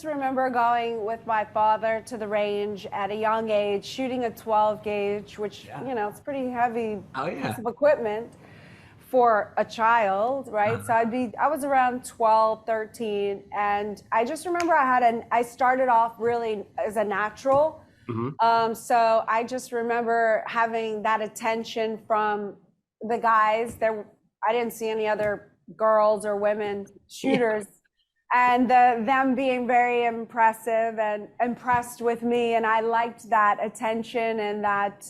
just remember going with my father to the range at a young age, shooting a 12 gauge, which, you know, it's pretty heavy piece of equipment for a child, right? So I was around 12, 13. And I just remember I started off really as a natural. So I just remember having that attention from the guys. I didn't see any other girls or women shooters, and them being very impressive and impressed with me. And I liked that attention and that,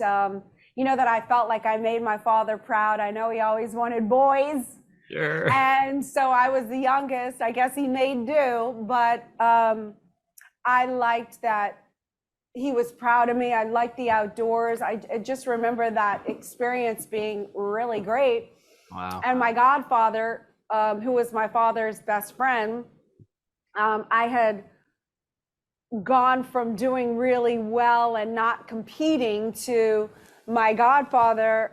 you know, that I felt like I made my father proud. I know he always wanted boys. Sure. And so I was the youngest. I guess he made do, but I liked that he was proud of me. I liked the outdoors. I just remember that experience being really great. Wow. And my godfather, who was my father's best friend, I had gone from doing really well and not competing to my godfather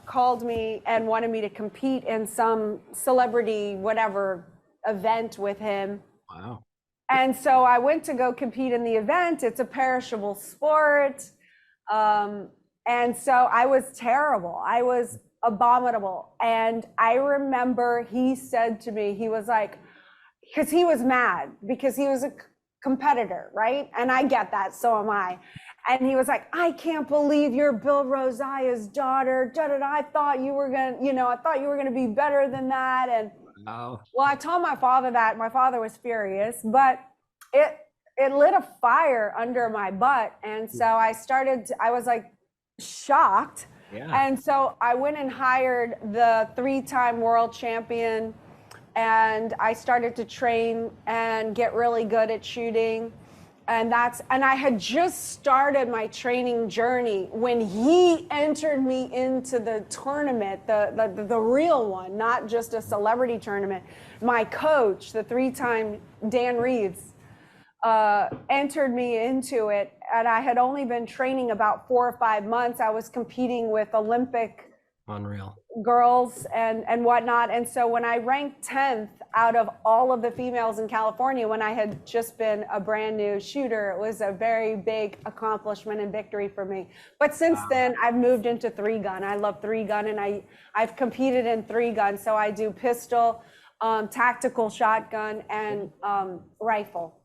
called me and wanted me to compete in some celebrity whatever event with him. Wow. And so I went to go compete in the event. It's a perishable sport. And so I was terrible. I was abominable. And I remember he said to me, he was like, because he was mad because he was a competitor, right? And I get that, so am I. And he was like, I can't believe you're Bill Rosia's daughter. I thought you were gonna, you know, I thought you were gonna be better than that. And well, I told my father that. My father was furious, but it lit a fire under my butt. And so I was like shocked. And so I went and hired the 3-time world champion, and I started to train and get really good at shooting. And I had just started my training journey when he entered me into the tournament, the real one, not just a celebrity tournament. My coach, the 3-time Dan Reeves, entered me into it. And I had only been training about 4 or 5 months. I was competing with Olympic girls and whatnot. And so when I ranked 10th out of all of the females in California, when I had just been a brand new shooter, it was a very big accomplishment and victory for me. But since then, I've moved into 3-gun. I love 3-gun, and I've competed in 3-gun. So I do pistol, tactical shotgun, and rifle.